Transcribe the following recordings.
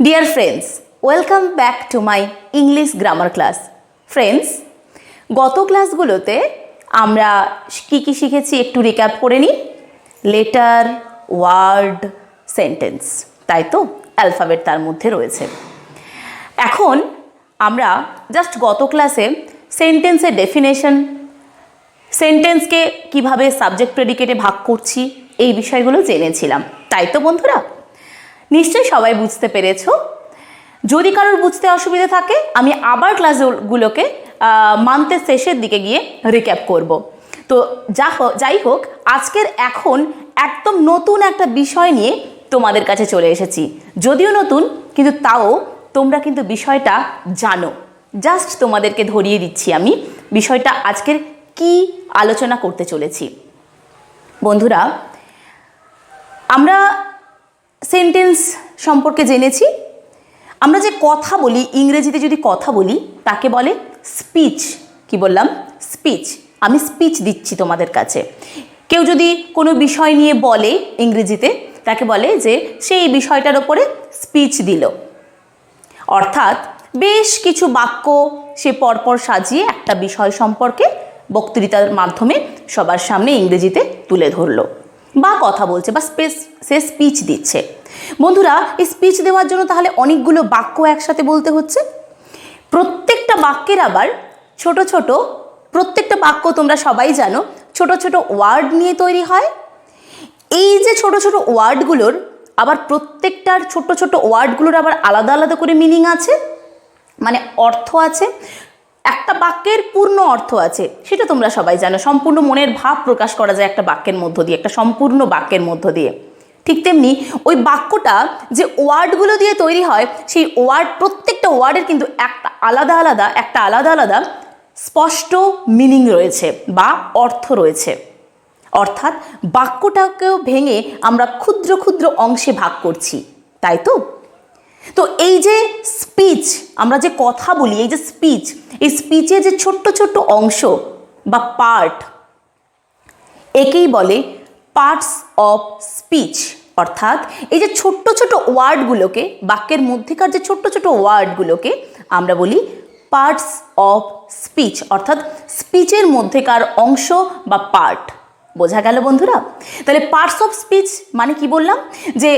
Dear friends, welcome back to my English grammar class. Friends, গত ক্লাসগুলোতে আমরা কি শিখেছি একটু রিক্যাপ করে নিই। লেটার, ওয়ার্ড, সেন্টেন্স, তাই তো অ্যালফাবেট তার মধ্যে রয়েছে। এখন আমরা জাস্ট গত ক্লাসে সেন্টেন্সের ডেফিনেশন, সেন্টেন্সকে কিভাবে সাবজেক্ট প্রেডিকেটে ভাগ করছি এই বিষয়গুলো জেনেছিলাম, তাই তো বন্ধুরা? নিশ্চয়ই সবাই বুঝতে পেরেছো। যদি কারোর বুঝতে অসুবিধা থাকে আমি আবার ক্লাসগুলোকে মান্থের শেষের দিকে গিয়ে রিক্যাপ করব। তো যাই হোক, আজকের এখন একদম নতুন একটা বিষয় নিয়ে তোমাদের কাছে চলে এসেছি। যদিও নতুন, কিন্তু তাও তোমরা কিন্তু বিষয়টা জানো। জাস্ট তোমাদেরকে ধরিয়ে দিচ্ছি আমি বিষয়টা আজকের কি আলোচনা করতে চলেছি। বন্ধুরা, আমরা সেন্টেন্স সম্পর্কে জেনেছি। আমরা যে কথা বলি, ইংরেজিতে যদি কথা বলি তাকে বলে স্পিচ। কি বললাম? স্পিচ। আমি স্পিচ দিচ্ছি তোমাদের কাছে। কেউ যদি কোনো বিষয় নিয়ে বলে ইংরেজিতে, তাকে বলে যে সেই বিষয়টার ওপরে স্পিচ দিল। অর্থাৎ বেশ কিছু বাক্য সে পরপর সাজিয়ে একটা বিষয় সম্পর্কে বক্তৃতার মাধ্যমে সবার সামনে ইংরেজিতে তুলে ধরলো, বা কথা বলছে, বা সে স্পিচ দিচ্ছে। বন্ধুরা, এই স্পিচ দেওয়ার জন্য তাহলে অনেকগুলো বাক্য একসাথে বলতে হচ্ছে। প্রত্যেকটা বাক্যের আবার ছোট ছোট, প্রত্যেকটা বাক্য তোমরা সবাই জানো ছোট ছোট ওয়ার্ড নিয়ে তৈরি হয়। এই যে ছোট ছোট ওয়ার্ডগুলোর আবার প্রত্যেকটার ছোট ছোট ওয়ার্ডগুলোর আবার আলাদা আলাদা করে মিনিং আছে, মানে অর্থ আছে। একটা বাক্যের পূর্ণ অর্থ আছে, সেটা তোমরা সবাই জানো। সম্পূর্ণ মনের ভাব প্রকাশ করা যায় একটা বাক্যের মধ্য দিয়ে, একটা সম্পূর্ণ বাক্যের মধ্য দিয়ে। ঠিক তেমনি ওই বাক্যটা যে ওয়ার্ডগুলো দিয়ে তৈরি হয়, সেই ওয়ার্ড, প্রত্যেকটা ওয়ার্ডের কিন্তু একটা আলাদা আলাদা স্পষ্ট মিনিং রয়েছে বা অর্থ রয়েছে। অর্থাৎ বাক্যটাকেও ভেঙে আমরা ক্ষুদ্র ক্ষুদ্র অংশে ভাগ করছি, তাই তো? তো এই যে স্পিচ, আমরা যে কথা বলি, এই যে স্পিচ, এই স্পিচে যে ছোট্ট ছোট্ট অংশ বা পার্ট, একেই বলে পার্টস অফ স্পিচ। অর্থাৎ এই যে ছোট্ট ছোট ওয়ার্ডগুলোকে, বাক্যের মধ্যেকার যে ছোট্ট ছোট ওয়ার্ডগুলোকে আমরা বলি পার্টস অফ স্পিচ, অর্থাৎ স্পিচের মধ্যেকার অংশ বা পার্ট। বোঝা গেল বন্ধুরা? তাহলে পার্টস অফ স্পিচ মানে কি বললাম? যে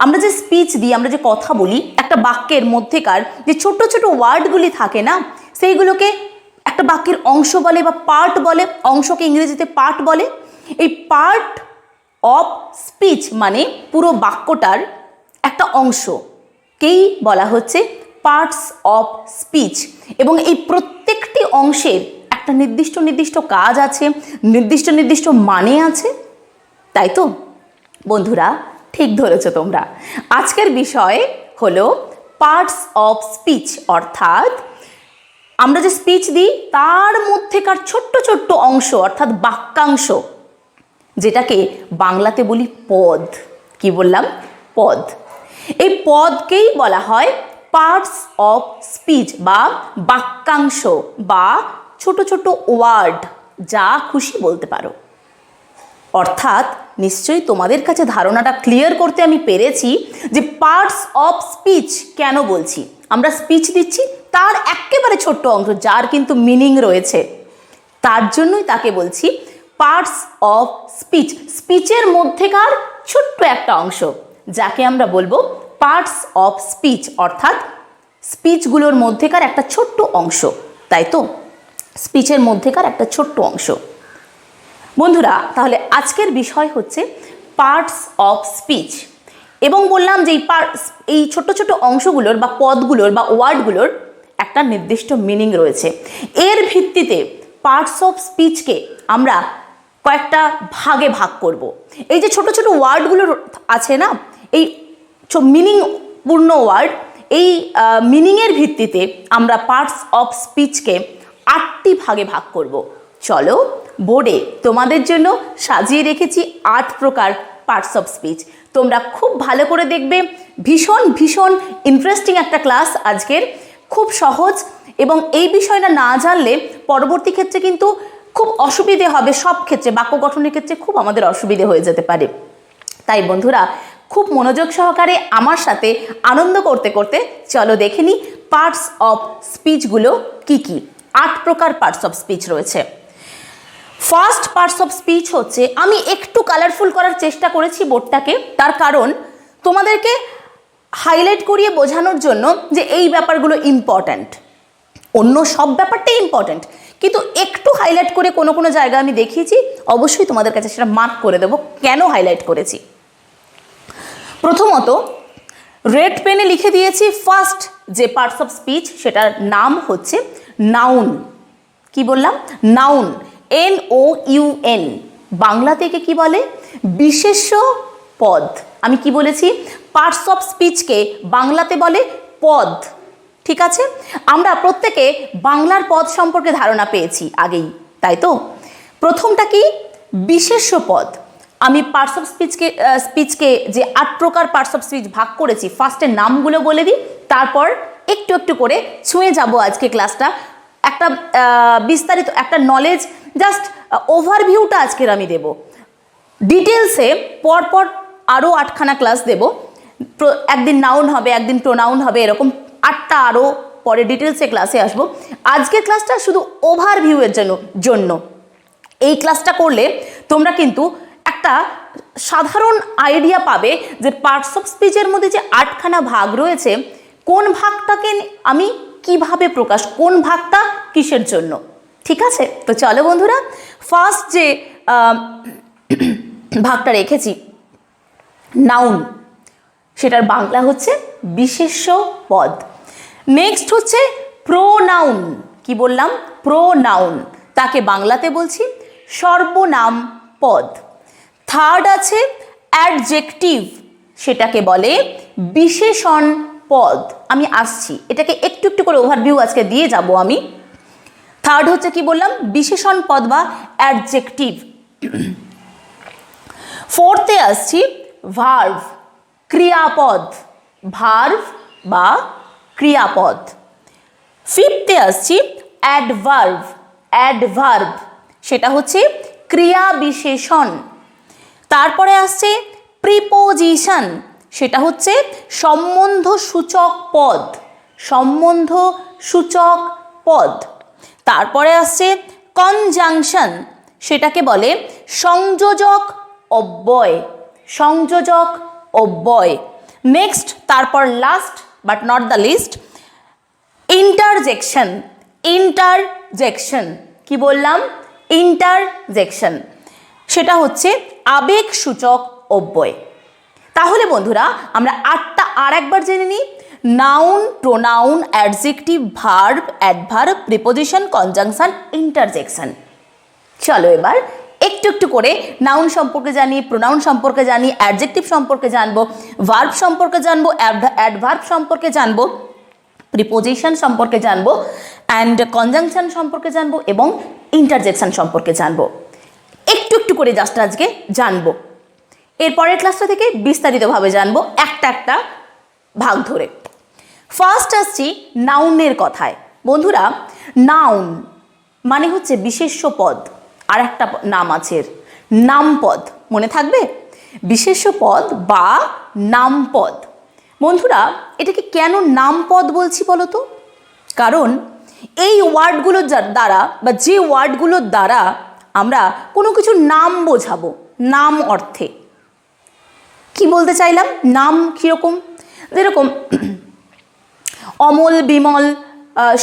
আমরা যে স্পিচ দিই, আমরা যে কথা বলি, একটা বাক্যের মধ্যেকার যে ছোট ছোট ওয়ার্ডগুলি থাকে না, সেইগুলোকে একটা বাক্যের অংশ বলে বা পার্ট বলে। অংশকে ইংরেজিতে পার্ট বলে। এই পার্ট অফ স্পিচ মানে পুরো বাক্যটার একটা অংশকেই বলা হচ্ছে পার্টস অফ স্পিচ। এবং এই প্রত্যেকটি অংশের একটা নির্দিষ্ট নির্দিষ্ট কাজ আছে, নির্দিষ্ট নির্দিষ্ট মানে আছে, তাই তো বন্ধুরা? ঠিক ধরেছ তোমরা। আজকের বিষয় হলো পার্টস অফ স্পিচ, অর্থাৎ আমরা যে স্পিচ দিই তার মধ্যেকার ছোট্ট ছোট্ট অংশ, অর্থাৎ বাক্যাংশ, যেটাকে বাংলাতে বলি পদ। কি বললাম? পদ। এই পদকেই বলা হয় পার্টস অফ স্পিচ বা বাক্যাংশ বা ছোট ছোট ওয়ার্ড, যা খুশি বলতে পারো। অর্থাৎ নিশ্চয়ই তোমাদের কাছে ধারণাটা ক্লিয়ার করতে আমি পেরেছি যে পার্টস অফ স্পিচ কেন বলছি। আমরা স্পিচ দিচ্ছি, তার একেবারে ছোট্ট অংশ যার কিন্তু মিনিং রয়েছে, তার জন্যই তাকে বলছি পার্টস অফ স্পিচ। স্পিচের মধ্যেকার ছোট্ট একটা অংশ, যাকে আমরা বলবো পার্টস অফ স্পিচ, অর্থাৎ স্পিচগুলোর মধ্যেকার একটা ছোট্ট অংশ, তাই তো? স্পিচের মধ্যেকার একটা ছোট্ট অংশ। বন্ধুরা, তাহলে আজকের বিষয় হচ্ছে পার্টস অফ স্পিচ। এবং বললাম যে এই ছোট ছোট অংশগুলোর বা পদগুলোর বা ওয়ার্ডগুলোর একটা নির্দিষ্ট মিনিং রয়েছে। এর ভিত্তিতে পার্টস অফ স্পিচকে আমরা কয়েকটা ভাগে ভাগ করব। এই যে ছোট ছোট ওয়ার্ডগুলো আছে না, এই মিনিংপূর্ণ ওয়ার্ড, এই মিনিংয়ের ভিত্তিতে আমরা পার্টস অফ স্পিচকে 8টি ভাগে ভাগ করব। চলো, বোর্ডে তোমাদের জন্য সাজিয়ে রেখেছি 8 প্রকার পার্টস অফ স্পিচ। তোমরা খুব ভালো করে দেখবে। ভীষণ ভীষণ ইন্টারেস্টিং একটা ক্লাস আজকের, খুব সহজ। এবং এই বিষয়টা না জানলে পরবর্তী ক্ষেত্রে কিন্তু খুব অসুবিধে হবে। সব ক্ষেত্রে, বাক্য গঠনের ক্ষেত্রে খুব আমাদের অসুবিধে হয়ে যেতে পারে। তাই বন্ধুরা, খুব মনোযোগ সহকারে আমার সাথে আনন্দ করতে করতে চলো দেখে নিই পার্টস অফ স্পিচগুলো কি কি। 8 প্রকার পার্টস অফ স্পিচ রয়েছে। ফার্স্ট পার্টস অফ স্পিচ হচ্ছে, আমি একটু কালারফুল করার চেষ্টা করেছি বোর্ডটাকে, তার কারণ তোমাদেরকে হাইলাইট করিয়ে বোঝানোর জন্য যে এই ব্যাপারগুলো ইম্পর্ট্যান্ট। অন্য সব ব্যাপারটাই ইম্পর্ট্যান্ট, কিন্তু একটু হাইলাইট করে কোনো কোনো জায়গা আমি দেখিয়েছি, অবশ্যই তোমাদের কাছে সেটা মার্ক করে দেবো কেন হাইলাইট করেছি। প্রথমত রেড পেনে লিখে দিয়েছি ফার্স্ট যে পার্টস অফ স্পিচ, সেটার নাম হচ্ছে নাউন। কি বললাম? Noun, NOUN। বাংলা থেকে কি বলে? বিশেষ্য পদ। আমি কি বলেছি? পার্টস অফ স্পিচকে বাংলাতে বলে পদ। ঠিক আছে, আমরা প্রত্যেকে বাংলার পদ সম্পর্কে ধারণা পেয়েছি আগেই, তাই তো? প্রথমটা কি? বিশেষ্য পদ। আমি পার্টস অফ স্পিচকে যে 8 প্রকার পার্টস অফ স্পিচ ভাগ করেছি, ফার্স্টের নামগুলো বলে দিই, তারপর একটু একটু করে ছুঁয়ে যাব আজকে ক্লাসটা। একটা বিস্তারিত একটা নলেজ, জাস্ট ওভারভিউটা আজকের আমি দেব। ডিটেলসে পরপর আরও 8খানা ক্লাস দেব। একদিন নাউন হবে, একদিন প্রোনাউন হবে, এরকম 8টা আরও পরে ডিটেলসে ক্লাসে আসবো। আজকের ক্লাসটা শুধু ওভারভিউয়ের জন্য। এই ক্লাসটা করলে তোমরা কিন্তু একটা সাধারণ আইডিয়া পাবে যে পার্টস অফ স্পিচের মধ্যে যে 8খানা ভাগ রয়েছে, কোন ভাগটাকে আমি কিভাবে প্রকাশ, কোন ভাগটা কিসের জন্য। ঠিক আছে, তো চলো বন্ধুরা, ফার্স্ট যে ভাগটা রেখেছি নাউন, সেটার বাংলা হচ্ছে বিশেষ্য পদ। নেক্সট হচ্ছে প্রোনাউন। কি বললাম? প্রোনাউন, তাকে বাংলাতে বলছি সর্বনাম পদ। থার্ড আছে অ্যাডজেক্টিভ, সেটাকে বলে বিশেষণ পদ। আমি আসছি, এটাকে একটু একটু করে ওভারভিউ আজকে দিয়ে যাব আমি। থার্ড হচ্ছে কি বললাম? বিশেষণ পদ বা অ্যাডজেক্টিভ। ফোর্থে আসছি ভার্ভ, ক্রিয়াপদ। ভার্ভ বা ক্রিয়াপদ। ফিফথে আসছি অ্যাডভার্ভ। অ্যাডভার্ভ সেটা হচ্ছে ক্রিয়া বিশেষণ। তারপরে আসছে প্রিপোজিশন, সেটা হচ্ছে সম্বন্ধ সূচক পদ। সম্বন্ধ সূচক পদ। তারপরে আসছে কনজাংশন, সেটাকে বলে সংযোজক অব্যয়। সংযোজক অব্যয়। নেক্সট, তারপর last but not the least, interjection. Interjection কি বললাম? ইন্টারজেকশন সেটা হচ্ছে আবেগসূচক অব্যয়। তাহলে বন্ধুরা আমরা 8টা আর একবার জেনে নিই। Noun, pronoun, adjective, verb, adverb, preposition, conjunction, interjection. চলো এবার একটু একটু করে নাউন সম্পর্কে জানি, প্রোনাউন সম্পর্কে জানি, অ্যাডজেক্টিভ সম্পর্কে জানবো, ভার্ব সম্পর্কে জানবো, অ্যাডভার্ব সম্পর্কে জানবো, প্রিপোজিশন সম্পর্কে জানবো, অ্যান্ড কনজাংশন সম্পর্কে জানবো এবং ইন্টারজেকশন সম্পর্কে জানবো। একটু একটু করে জাস্ট আজকে জানবো। এর পরের ক্লাসটা থেকে বিস্তারিতভাবে জানবো একটা একটা ভাগ ধরে। ফার্স্ট আসছি নাউনের কথায়। বন্ধুরা, নাউন মানে হচ্ছে বিশেষ্য পদ। আর একটা নাম আছে নামপদ, মনে থাকবে? বিশেষ্য পদ বা নামপদ। বন্ধুরা, এটাকে কেন নামপদ বলছি বলো তো? কারণ এই ওয়ার্ডগুলোর দ্বারা বা যে ওয়ার্ডগুলোর দ্বারা আমরা কোনো কিছু নাম বোঝাবো, নাম অর্থে। কি বলতে চাইলাম? নাম কীরকম? যেরকম অমল, বিমল,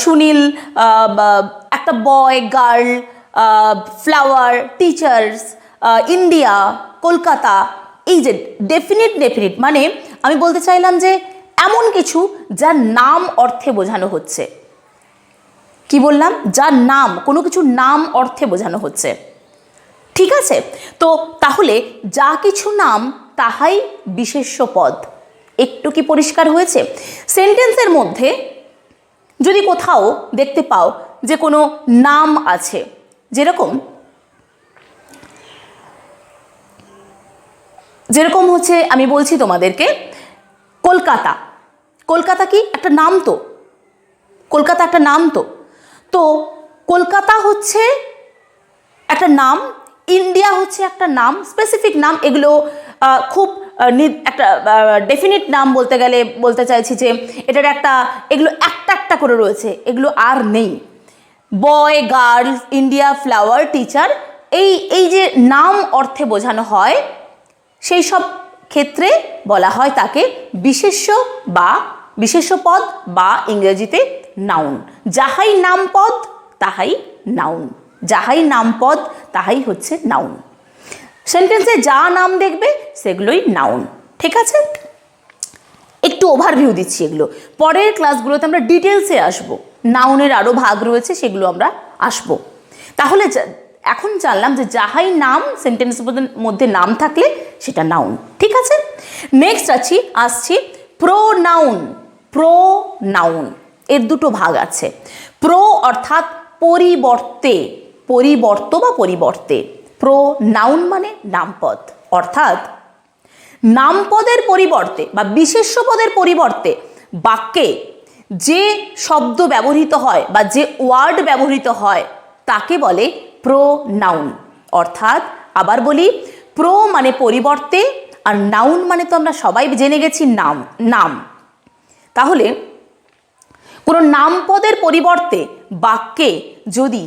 সুনীল, একটা boy, girl, flower, teachers, India, Kolkata. এই যে ডেফিনিট মানে আমি বলতে চাইলাম যে এমন কিছু যার নাম অর্থে বোঝানো হচ্ছে। কি বললাম? যার নাম, কোনো কিছু নাম অর্থে বোঝানো হচ্ছে। ঠিক আছে, তো তাহলে যা কিছু নাম তাহাই বিশেষ্য পদ। একটু কি পরিষ্কার হয়েছে? সেন্টেন্সের মধ্যে যদি কোথাও দেখতে পাও যে কোনো নাম আছে, যেরকম হচ্ছে আমি বলছি তোমাদেরকে কলকাতা। কলকাতা কি একটা নাম? তো কলকাতা একটা নাম। তো কলকাতা হচ্ছে একটা নাম, ইন্ডিয়া হচ্ছে একটা নাম, স্পেসিফিক নাম। এগুলো খুব একটা ডেফিনিট নাম বলতে গেলে বলতে চাইছি যে এটার একটা, এগুলো একটা একটা করে রয়েছে, এগুলো আর নেই। বয়, গার্ল, ইন্ডিয়া, ফ্লাওয়ার, টিচার, এই যে নাম অর্থে বোঝানো হয় সেই সব ক্ষেত্রে বলা হয় তাকে বিশেষ্য বা বিশেষ্য পদ বা ইংরেজিতে নাউন। যাহাই নামপদ তাহাই নাউন, যাহাই নামপদ তাহাই হচ্ছে নাউন। সেন্টেন্সে যা নাম দেখবে সেগুলোই নাউন, ঠিক আছে? একটু ওভারভিউ দিচ্ছি এগুলো, পরের ক্লাসগুলোতে আমরা ডিটেলসে আসবো, নাউনের আরও ভাগ রয়েছে সেগুলো আমরা আসবো। তাহলে এখন জানলাম যে যাহাই নাম, সেন্টেন্সের মধ্যে নাম থাকলে সেটা নাউন, ঠিক আছে? নেক্সট আসছি প্রোনাউন। প্রোনাউন এর দুটো ভাগ আছে। প্রো অর্থাৎ পরিবর্তে, পরিবর্ত বা পরিবর্তে। প্রোনাউন মানে নামপদ, অর্থাৎ নামপদের পরিবর্তে বা বিশেষ্য পদের পরিবর্তে বাক্যে যে শব্দ ব্যবহৃত হয় বা যে ওয়ার্ড ব্যবহৃত হয় তাকে বলে প্রোনাউন। অর্থাৎ আবার বলি, প্রো মানে পরিবর্তে আর নাউন মানে তো আমরা সবাই জেনে গেছি নাম, নাম। তাহলে কোনো নামপদের পরিবর্তে বাক্যে যদি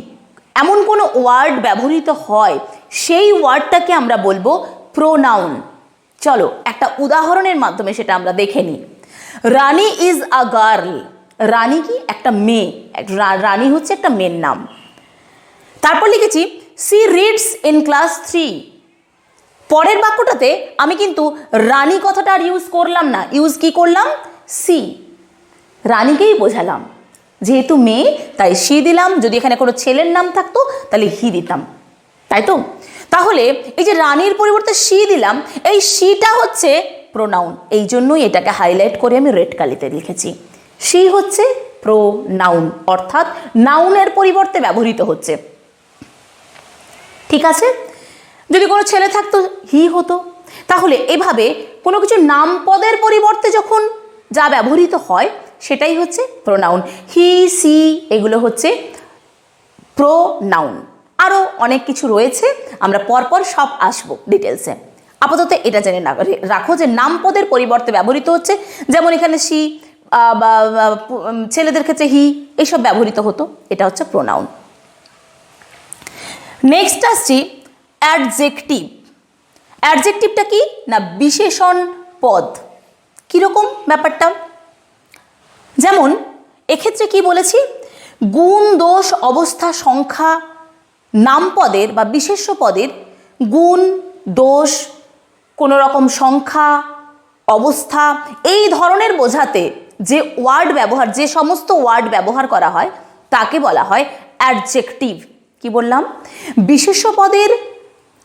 এমন কোনো ওয়ার্ড ব্যবহৃত হয় সেই ওয়ার্ডটাকে আমরা বলবো প্রোনাউন। চলো একটা উদাহরণের মাধ্যমে সেটা আমরা দেখে নিই। রানী ইজ আ গার্ল। রানী কি? একটা মেয়ে। রানী হচ্ছে একটা মেয়ের নাম। তারপর লিখেছি সি রিডস ইন ক্লাস 3। পরের বাক্যটাতে আমি কিন্তু রানী কথাটা আর ইউজ করলাম না, ইউজ কি করলাম? সি। রানীকেই বোঝালাম, যেহেতু মেয়ে তাই সি দিলাম। যদি এখানে কোনো ছেলের নাম থাকতো তাহলে হি দিতাম, তাই তো? তাহলে এই যে রানীর পরিবর্তে সি দিলাম, এই সিটা হচ্ছে প্রোনাউন। এই জন্যই এটাকে হাইলাইট করে আমি রেড কালিতে লিখেছি। সি হচ্ছে প্রোনাউন, অর্থাৎ নাউনের পরিবর্তে ব্যবহৃত হচ্ছে, ঠিক আছে? যদি কোনো ছেলে থাকতো হি হতো। তাহলে এভাবে কোনো কিছু নামপদের পরিবর্তে যখন যা ব্যবহৃত হয় সেটাই হচ্ছে প্রোনাউন। হি, সি এগুলো হচ্ছে প্রোনাউন। আরও অনেক কিছু রয়েছে, আমরা পরপর সব আসবো ডিটেলসে। আপাতত এটা জেনে রাখো যে নামপদের পরিবর্তে ব্যবহৃত হচ্ছে, যেমন এখানে সি বা ছেলেদের ক্ষেত্রে হি, এইসব ব্যবহৃত হতো, এটা হচ্ছে প্রোনাউন। নেক্সট আসছি অ্যাডজেক্টিভ। অ্যাডজেক্টিভটা কি না? বিশেষণ পদ। কীরকম ব্যাপারটা? যেমন এক্ষেত্রে কি বলেছি? গুণ, দোষ, অবস্থা, সংখ্যা, নামপদের বা বিশেষ্য পদের গুণ, দোষ, কোনো রকম সংখ্যা, অবস্থা এই ধরনের বোঝাতে যে ওয়ার্ড ব্যবহার, যে সমস্ত ওয়ার্ড ব্যবহার করা হয় তাকে বলা হয় অ্যাডজেক্টিভ। কি বললাম? বিশেষ্য পদের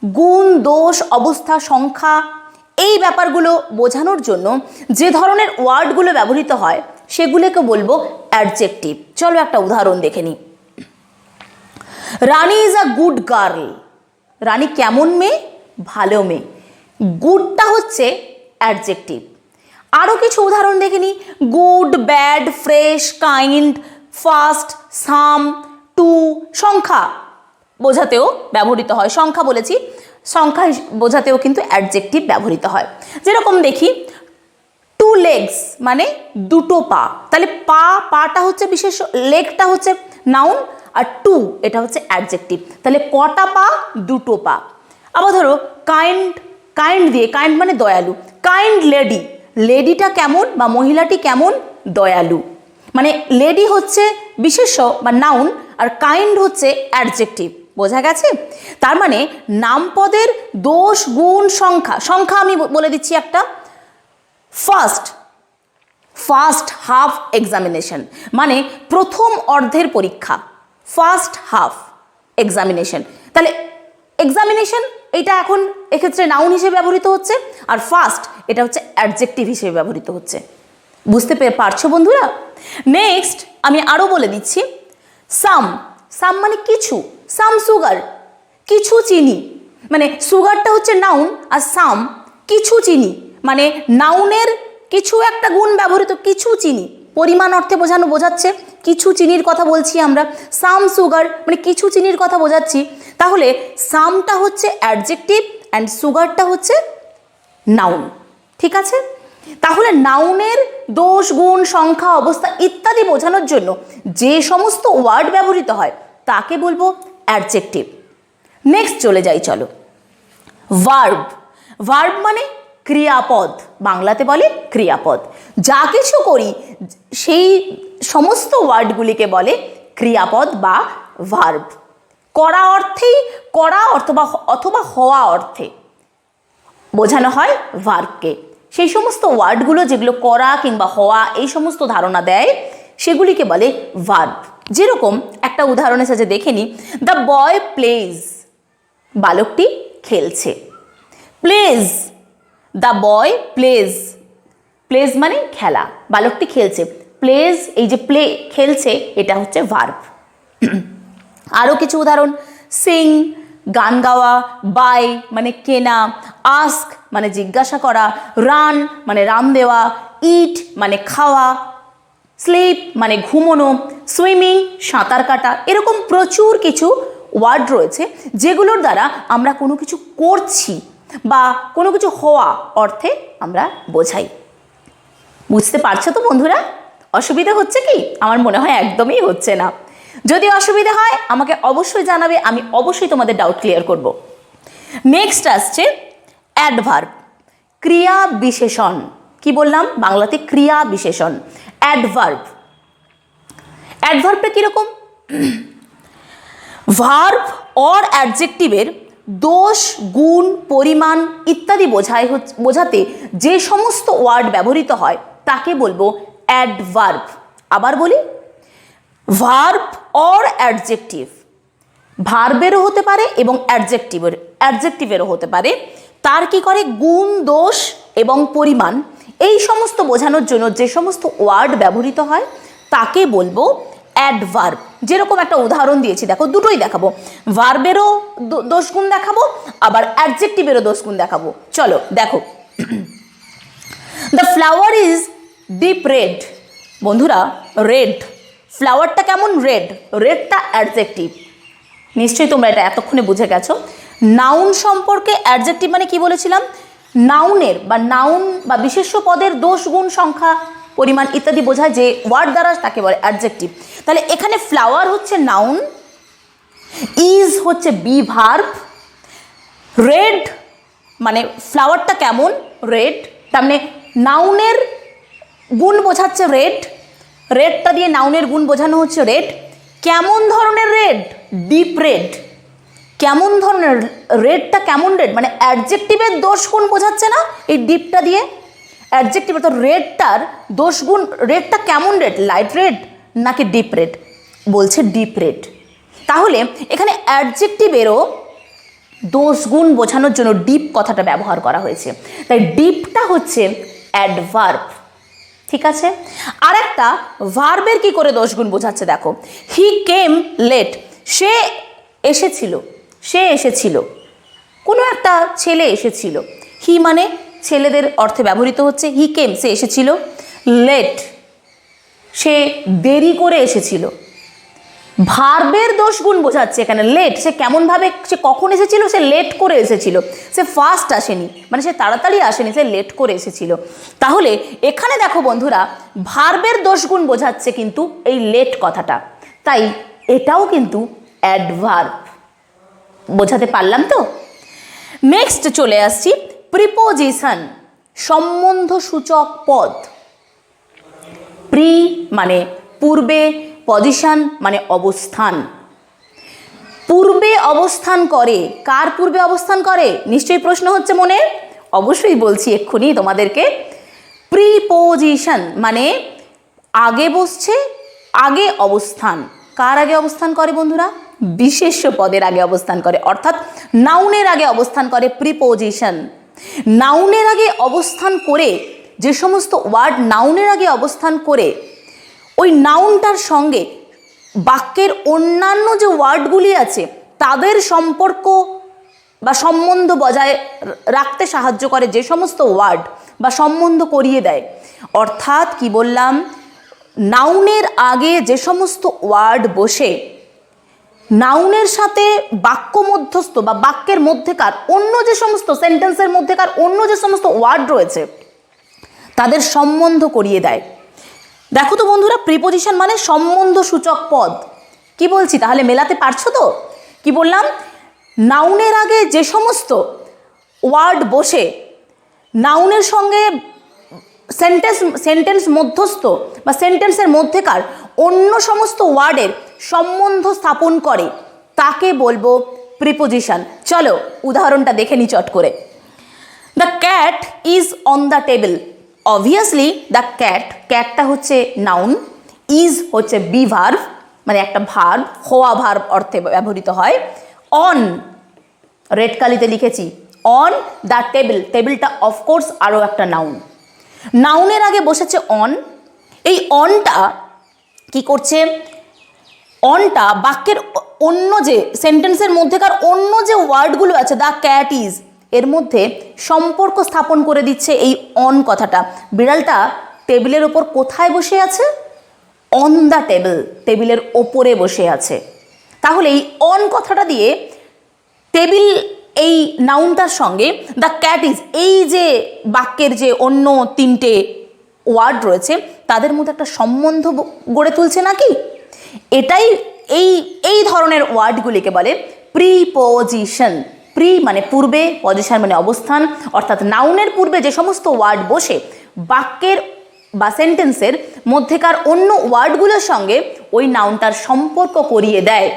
গুণ, দোষ, অবস্থা, সংখ্যা এই ব্যাপারগুলো বোঝানোর জন্য যে ধরনের ওয়ার্ডগুলো ব্যবহৃত হয় সেগুলোকে বলবো অ্যাডজেক্টিভ। চলো একটা উদাহরণ দেখে নিই। রানী ইজ আ গুড গার্ল। রানী কেমন মেয়ে? ভালো মেয়ে। গুডটা হচ্ছে অ্যাডজেক্টিভ। আরও কিছু উদাহরণ দেখে নিই। Good, bad, fresh, kind, fast, some, two সংখ্যা বোঝাতেও ব্যবহৃত হয়। সংখ্যা বলেছি, সংখ্যা বোঝাতেও কিন্তু অ্যাডজেক্টিভ ব্যবহৃত হয়। যেরকম দেখি টু লেগস মানে দুটো পা, তাহলে পাটা হচ্ছে বিশেষ, লেগটা হচ্ছে নাউন, আর টু এটা হচ্ছে অ্যাডজেক্টিভ। তাহলে কটা পা? দুটো পা। আবার ধরো কাইন্ড, কাইন্ড দিয়ে, কাইন্ড মানে দয়ালু। কাইন্ড লেডি, লেডিটা কেমন বা মহিলাটি কেমন? দয়ালু। মানে লেডি হচ্ছে বিশেষ্য বা নাউন আর কাইন্ড হচ্ছে অ্যাডজেক্টিভ। বোঝা গেছে? তার মানে নামপদের দোষ, গুণ, সংখ্যা। সংখ্যা আমি বলে দিচ্ছি একটা। ফার্স্ট হাফ এক্সামিনেশন মানে প্রথম অর্ধের পরীক্ষা। ফার্স্ট হাফ এক্সামিনেশন, তাহলে এক্সামিনেশন এটা এখন এক্ষেত্রে নাউন হিসেবে ব্যবহৃত হচ্ছে, আর ফার্স্ট এটা হচ্ছে অ্যাডজেক্টিভ হিসেবে ব্যবহৃত হচ্ছে। বুঝতে পারছো বন্ধুরা? নেক্সট আমি আরও বলে দিচ্ছি। সাম, সাম মানে কিছু। সাম সুগার, কিছু চিনি। মানে সুগারটা হচ্ছে নাউন আর সাম কিছু চিনি মানে নাউনের কিছু একটা গুণ ব্যবহৃত, কিছু চিনি পরিমাণ অর্থে বোঝাচ্ছে। কিছু চিনির কথা বলছি আমরা। সাম সুগার মানে কিছু চিনির কথা বোঝাচ্ছি। তাহলে সামটা হচ্ছে অ্যাডজেক্টিভ অ্যান্ড সুগারটা হচ্ছে নাউন। ঠিক আছে? তাহলে নাউনের দোষ, গুণ, সংখ্যা, অবস্থা ইত্যাদি বোঝানোর জন্য যে সমস্ত ওয়ার্ড ব্যবহৃত হয় তাকে বলবো অ্যাডজেক্টিভ। নেক্সট চলে যাই, চলো। ভার্ব। ভার্ব মানে ক্রিয়াপদ, বাংলাতে বলে ক্রিয়াপদ। যা কিছু করি সেই সমস্ত ওয়ার্ডগুলিকে বলে ক্রিয়াপদ বা ভার্ব। করা অর্থেই, করা অথবা হওয়া অর্থে বোঝানো হয় ভার্বকে। সেই সমস্ত ওয়ার্ডগুলো যেগুলো করা কিংবা হওয়া এই সমস্ত ধারণা দেয় সেগুলিকে বলে ভার্ব। যেরকম একটা উদাহরণের সাথে দেখে নিই, দ্য বয় প্লেজ, বালকটি খেলছে। Plays, the boy plays, plays মানে খেলা, বালকটি খেলছে। প্লেজ, এই যে প্লে, খেলছে, এটা হচ্ছে ভার্ব। আরও কিছু উদাহরণ, সিং গান গাওয়া, বাই মানে কেনা, আস্ক মানে জিজ্ঞাসা করা, রান মানে রান দেওয়া, ইট মানে খাওয়া, স্লিপ মানে ঘুমোনো, সুইমিং সাঁতার কাটা। এরকম প্রচুর কিছু ওয়ার্ড রয়েছে যেগুলোর দ্বারা আমরা কোনো কিছু করছি বা কোনো কিছু হওয়া অর্থে আমরা বোঝাই। বুঝতে পারছো তো বন্ধুরা? অসুবিধা হচ্ছে কি? আমার মনে হয় একদমই হচ্ছে না। যদি অসুবিধা হয় আমাকে অবশ্যই জানাবে, আমি অবশ্যই তোমাদের ডাউট ক্লিয়ার করব। নেক্সট আসছে অ্যাডভার্ব, ক্রিয়া বিশেষণ। কি বললাম? বাংলাতে ক্রিয়া বিশেষণ, অ্যাডভার্ব। অ্যাডভার্বটা কীরকম? ভার্ব অর অ্যাডজেক্টিভের দোষ, গুণ, পরিমাণ ইত্যাদি বোঝাতে যে সমস্ত ওয়ার্ড ব্যবহৃত হয় তাকে বলবো অ্যাডভার্ব। আবার বলি, ভার্ব অর অ্যাডজেক্টিভ, ভার্বেরও হতে পারে এবং অ্যাডজেক্টিভেরও হতে পারে। তার কি করে? গুণ, দোষ এবং পরিমাণ এই সমস্ত বোঝানোর জন্য যে সমস্ত ওয়ার্ড ব্যবহৃত হয় তাকে বলবো অ্যাডভার্ব। যেরকম একটা উদাহরণ দিয়েছি, দেখো, দুটোই দেখাবো, ভার্বেরও দোষগুণ দেখাবো, আবার অ্যাডজেক্টিভেরও দোষগুণ দেখাবো। চলো দেখো, the flower is deep red. বন্ধুরা, রেড, ফ্লাওয়ারটা কেমন? রেড, রেডটা অ্যাডজেক্টিভ। নিশ্চয়ই তোমরা এটা এতক্ষণে বুঝে গেছো। নাউন সম্পর্কে অ্যাডজেক্টিভ মানে কি বলেছিলাম? নাউনের বা নাউন বা বিশেষ্য পদের দোষ, গুণ, সংখ্যা, পরিমাণ ইত্যাদি বোঝায় যে ওয়ার্ড দ্বারা তাকে বলে অ্যাডজেক্টিভ। তাহলে এখানে ফ্লাওয়ার হচ্ছে নাউন, ইজ হচ্ছে বি ভার্ব, রেড মানে ফ্লাওয়ারটা কেমন? রেড, তার মানে নাউনের গুণ বোঝাচ্ছে রেড, রেডটা দিয়ে নাউনের গুণ বোঝানো হচ্ছে রেড। কেমন ধরনের রেড? Deep red. কেমন ধরনের? রেডটা কেমন রেড মানে অ্যাডজেক্টিভের দোষ গুণ বোঝাচ্ছে না এই ডিপটা দিয়ে? অ্যাডজেক্টিভ তো রেডটার দোষ গুণ, রেডটা কেমন রেড? লাইট রেড নাকি ডিপ রেড? বলছে ডিপ রেড। তাহলে এখানে অ্যাডজেক্টিভেরও দোষ গুণ বোঝানোর জন্য ডিপ কথাটা ব্যবহার করা হয়েছে, তাই ডিপটা হচ্ছে অ্যাডভার্ব। ঠিক আছে? আর একটা ভার্বের কি করে দোষগুণ বোঝাচ্ছে দেখো, হি কেম লেট, সে এসেছিল, সে এসেছিল, কোনো একটা ছেলে এসেছিল। হি মানে ছেলেদের অর্থে ব্যবহৃত হচ্ছে, হি কেম সে এসেছিল, লেট সে দেরি করে এসেছিল। ভার্বের দোষগুণ বোঝাচ্ছে এখানে লেট, সে কেমনভাবে, সে কখন এসেছিল? সে লেট করে এসেছিল, সে ফাস্ট আসেনি, মানে সে তাড়াতাড়ি আসেনি, সে লেট করে এসেছিল। তাহলে এখানে দেখো বন্ধুরা, ভার্বের দোষগুণ বোঝাচ্ছে কিন্তু এই লেট কথাটা, তাই এটাও কিন্তু অ্যাডভার্ব। বোঝাতে পারলাম তো? নেক্সট চলে আসছি প্রিপোজিশন, সম্বন্ধসূচক পদ। প্রি মানে পূর্বে, পজিশন মানে অবস্থান। পূর্বে অবস্থান করে, কার পূর্বে অবস্থান করে? নিশ্চয়ই প্রশ্ন হচ্ছে মনে, অবশ্যই বলছি এক্ষুনি তোমাদেরকে। প্রিপোজিশন মানে আগে বসছে, আগে অবস্থান। কার আগে অবস্থান করে বন্ধুরা? বিশেষ্য পদের আগে অবস্থান করে, অর্থাৎ নাউনের আগে অবস্থান করে প্রিপোজিশন। নাউনের আগে অবস্থান করে, যে সমস্ত ওয়ার্ড নাউনের আগে অবস্থান করে ওই নাউনটার সঙ্গে বাক্যের অন্যান্য যে ওয়ার্ডগুলি আছে তাদের সম্পর্ক বা সম্বন্ধ বজায় রাখতে সাহায্য করে, যে সমস্ত ওয়ার্ড বা সম্বন্ধ করিয়ে দেয়। অর্থাৎ কি বললাম, নাউনের আগে যে সমস্ত ওয়ার্ড বসে নাউনের সাথে বাক্য মধ্যস্থ বা বাক্যের মধ্যেকার অন্য যে সমস্ত সেন্টেন্সের মধ্যেকার অন্য যে সমস্ত ওয়ার্ড রয়েছে তাদের সম্বন্ধ করিয়ে দেয়। দেখো তো বন্ধুরা, প্রিপোজিশন মানে সম্বন্ধ সূচক পদ। কি বলছি তাহলে মেলাতে পারছো তো? কি বললাম? নাউনের আগে যে সমস্ত ওয়ার্ড বসে নাউনের সঙ্গে সেন্টেন্স মধ্যস্থ বা সেন্টেন্সের মধ্যেকার অন্য সমস্ত ওয়ার্ডের সম্বন্ধ স্থাপন করে তাকে বলবো প্রিপোজিশন। চলো উদাহরণটা দেখে নি চট করে। The cat is on the table. Obviously the ক্যাটটা হচ্ছে নাউন, ইজ হচ্ছে বি ভার্ব, মানে একটা ভার্ব, হওয়া ভার্ব অর্থে ব্যবহৃত হয়। অন রেড কালিতে লিখেছি, অন দ্য টেবিল, টেবিলটা অফকোর্স আরও একটা নাউন। নাউনের আগে বসেছে অন। এই অনটা কি করছে? অনটা বাক্যের অন্য যে সেন্টেন্সের মধ্যেকার অন্য যে ওয়ার্ডগুলো আছে, দ্য ক্যাট ইজ, এর মধ্যে সম্পর্ক স্থাপন করে দিচ্ছে এই অন কথাটা। বিড়ালটা টেবিলের ওপর কোথায় বসে আছে? অন দ্য টেবিল, টেবিলের ওপরে বসে আছে। তাহলে এই অন কথাটা দিয়ে টেবিল এই নাউনটার সঙ্গে দ্য ক্যাট ইজ, এই যে বাক্যের যে অন্য তিনটে ওয়ার্ড রয়েছে তাদের মধ্যে একটা সম্বন্ধ গড়ে তুলছে নাকি? এটাই এই ধরনের ওয়ার্ডগুলিকে বলে প্রিপোজিশন। প্রি মানে পূর্বে, পজিশন মানে অবস্থান, অর্থাৎ নাউনের পূর্বে যে সমস্ত ওয়ার্ড বসে বাক্যের বা সেন্টেন্সের মধ্যেকার অন্য ওয়ার্ডগুলোর সঙ্গে ওই নাউনটার সম্পর্ক করিয়ে দেয়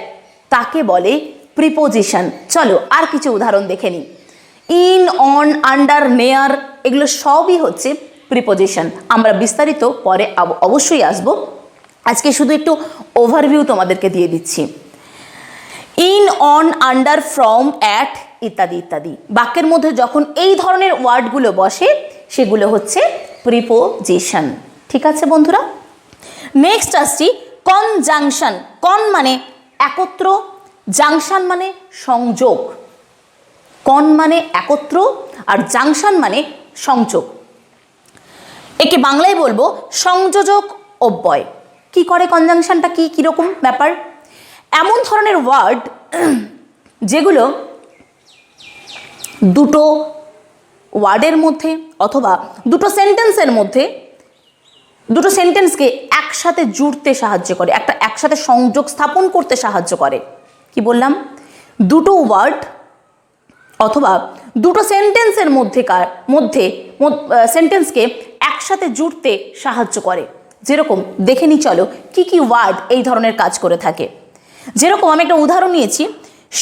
তাকে বলে প্রিপোজিশন। চলো আর কিছু উদাহরণ দেখে নিই। ইন, অন, আন্ডার, নেয়ার, এগুলো সবই হচ্ছে প্রিপোজিশন। আমরা বিস্তারিত পরে অবশ্যই আসব, আজকে শুধু একটু ওভারভিউ তোমাদেরকে দিয়ে দিচ্ছি। In, on, under, from, at ইত্যাদি ইত্যাদি বাক্যের মধ্যে যখন এই ধরনের ওয়ার্ডগুলো বসে সেগুলো হচ্ছে প্রিপোজিশন। ঠিক আছে বন্ধুরা? নেক্সট আসছি কনজাংশন। কন মানে একত্র, জাংশন মানে সংযোগ। কন মানে একত্র আর জাংশন মানে সংযোগ। একে বাংলায় বলবো সংযোজক অব্যয়। কি করে কনজাংশনটা? কিরকম ব্যাপার? এমন ধরনের ওয়ার্ড যেগুলো দুটো ওয়ার্ডের মধ্যে অথবা দুটো সেন্টেন্সের মধ্যে, দুটো সেন্টেন্সকে একসাথে জুড়তে সাহায্য করে, একসাথে সংযোগ স্থাপন করতে সাহায্য করে। কি বললাম? দুটো ওয়ার্ড অথবা দুটো সেন্টেন্সের মধ্যে সেন্টেন্সকে একসাথে জুড়তে সাহায্য করে। যেরকম দেখে নি চলো কি কি ওয়ার্ড এই ধরনের কাজ করে থাকে। যেরকম আমি একটা উদাহরণ নিয়েছি,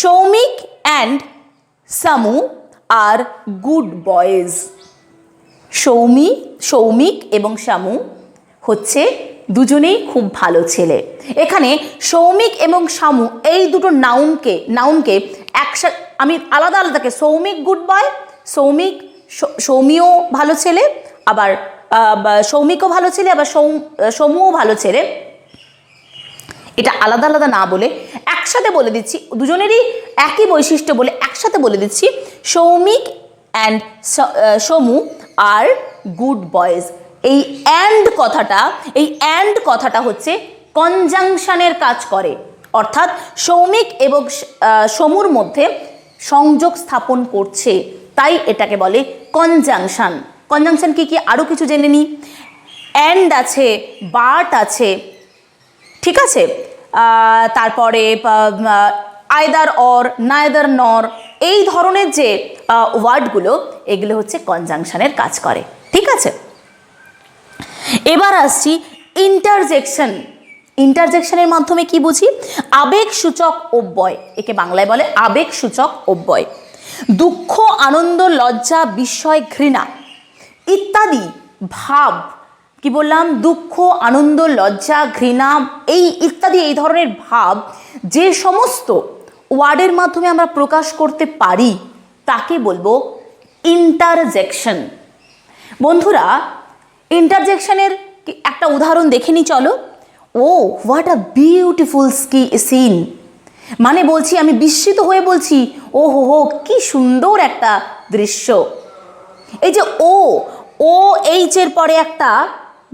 সৌমিক অ্যান্ড সামু আর গুড বয়েজ। সৌমিক এবং শামু হচ্ছে দুজনেই খুব ভালো ছেলে। এখানে সৌমিক এবং শামু এই দুটো নাউনকে একসাথে আমি আলাদা আলাদাকে, সৌমিক গুড বয়, সৌমিও ভালো ছেলে, আবার সৌমিকও ভালো ছেলে, আবার সমুও ভালো ছেলে, এটা আলাদা আলাদা না বলে একসাথে বলে দিচ্ছি, দুজনেরই একই বৈশিষ্ট্য বলে একসাথে বলে দিচ্ছি Soumik and Somu are good boys. এই অ্যান্ড কথাটা হচ্ছে কনজাংশনের কাজ করে, অর্থাৎ সৌমিক এবং সমুর মধ্যে সংযোগ স্থাপন করছে, তাই এটাকে বলে কনজাংশন। কনজাংশন কি আরও কিছু জেনে নিই। অ্যান্ড আছে, বাট আছে, ঠিক আছে, তারপরে আইদার অর, নাইদার নর, এই ধরনের যে ওয়ার্ডগুলো এগুলো হচ্ছে কনজাংশনের কাজ করে। ঠিক আছে, এবার আসছি ইন্টারজেকশন। ইন্টারজেকশনের মাধ্যমে কি বুঝি? আবেগসূচক অব্যয়। একে বাংলায় বলে আবেগসূচক অব্যয়। দুঃখ, আনন্দ, লজ্জা, বিস্ময়, ঘৃণা ইত্যাদি ভাব, কি বললাম? দুঃখ, আনন্দ, লজ্জা, ঘৃণা এই ধরনের ভাব যে সমস্ত ওয়ার্ডের মাধ্যমে আমরা প্রকাশ করতে পারি তাকে বলবো ইন্টারজেকশন। বন্ধুরা, ইন্টারজেকশনের একটা উদাহরণ দেখে নি চলো। ও হোয়াট আ বিউটিফুল সিন, মানে বলছি, আমি বিস্মিত হয়ে বলছি, ও হো কি সুন্দর একটা দৃশ্য। এই যে ও এইচ এর পরে একটা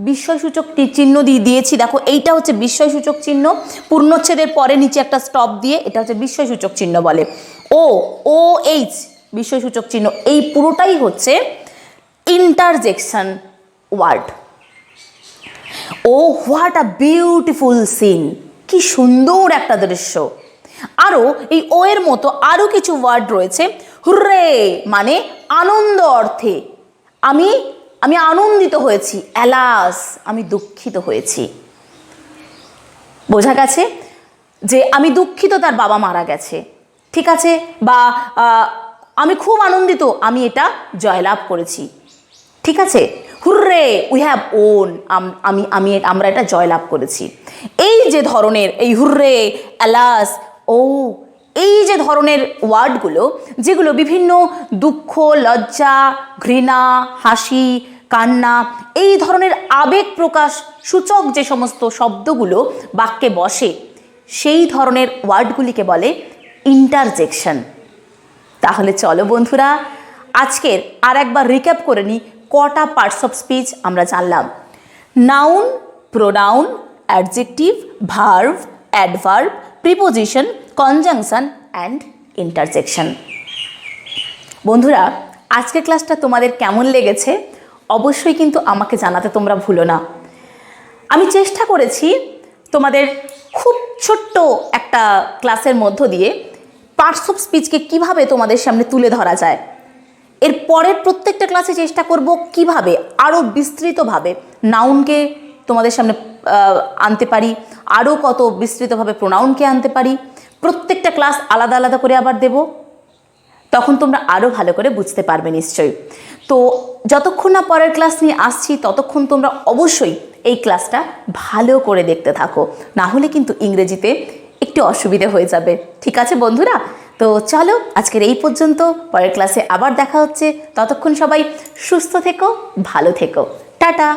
বিস্ময়সূচক চিহ্ন দিয়েছি, দেখো এইটা হচ্ছে বিস্ময়সূচক চিহ্ন, পূর্ণচ্ছেদের পরে নিচে একটা স্টপ দিয়ে, এটা হচ্ছে বিস্ময়সূচক চিহ্ন বলে। ও এইচ বিস্ময়সূচক চিহ্ন, এই পুরোটাই হচ্ছে interjection word. Oh what a beautiful scene, কি সুন্দর একটা দৃশ্য। আরও এই ও এর মতো আরও কিছু ওয়ার্ড রয়েছে। হুররে মানে আনন্দ অর্থে, আমি আমি আনন্দিত হয়েছি। অ্যালাস আমি দুঃখিত হয়েছি। বোঝা গেছে যে আমি দুঃখিত তার বাবা মারা গেছে, ঠিক আছে, বা আমি খুব আনন্দিত আমি এটা জয়লাভ করেছি, ঠিক আছে। হুররে উই হ্যাভ ওন, আমরা এটা জয়লাভ করেছি। এই যে ধরনের এই হুররে, অ্যালাস, ও, এই যে ধরনের ওয়ার্ডগুলো, যেগুলো বিভিন্ন দুঃখ, লজ্জা, ঘৃণা, হাসি, কান্না, এই ধরনের আবেগ প্রকাশ সূচক যে সমস্ত শব্দগুলো বাক্যে বসে, সেই ধরনের ওয়ার্ডগুলিকে বলে ইন্টারজেকশন। তাহলে চলো বন্ধুরা, আজকের আর একবার রিক্যাপ করে নিই কটা পার্টস অফ স্পিচ আমরা জানলাম। Noun, pronoun, adjective, verb, adverb, preposition, conjunction and interjection. বন্ধুরা, আজকের ক্লাসটা তোমাদের কেমন লেগেছে অবশ্যই কিন্তু আমাকে জানাতে তোমরা ভুলো না। আমি চেষ্টা করেছি তোমাদের খুব ছোট্ট একটা ক্লাসের মধ্য দিয়ে পার্টস অফ স্পিচকে কীভাবে তোমাদের সামনে তুলে ধরা যায়। এর পরের প্রত্যেকটা ক্লাসে চেষ্টা করব কিভাবে আরও বিস্তৃতভাবে নাউনকে তোমাদের সামনে আনতে পারি, আরও কত বিস্তৃতভাবে প্রোনাউনকে আনতে পারি। প্রত্যেকটা ক্লাস আলাদা আলাদা করে আবার দেব, তখন তোমরা আরও ভালো করে বুঝতে পারবে নিশ্চয়ই। তো যতক্ষণ না পরের ক্লাস নিয়ে আসছি ততক্ষণ তোমরা অবশ্যই এই ক্লাসটা ভালো করে দেখতে থাকো, না হলে কিন্তু ইংরেজিতে একটু অসুবিধে হয়ে যাবে, ঠিক আছে বন্ধুরা? তো চলো আজকের এই পর্যন্ত, পরের ক্লাসে আবার দেখা হচ্ছে। ততক্ষণ সবাই সুস্থ থেকো, ভালো থেকো, টাটা।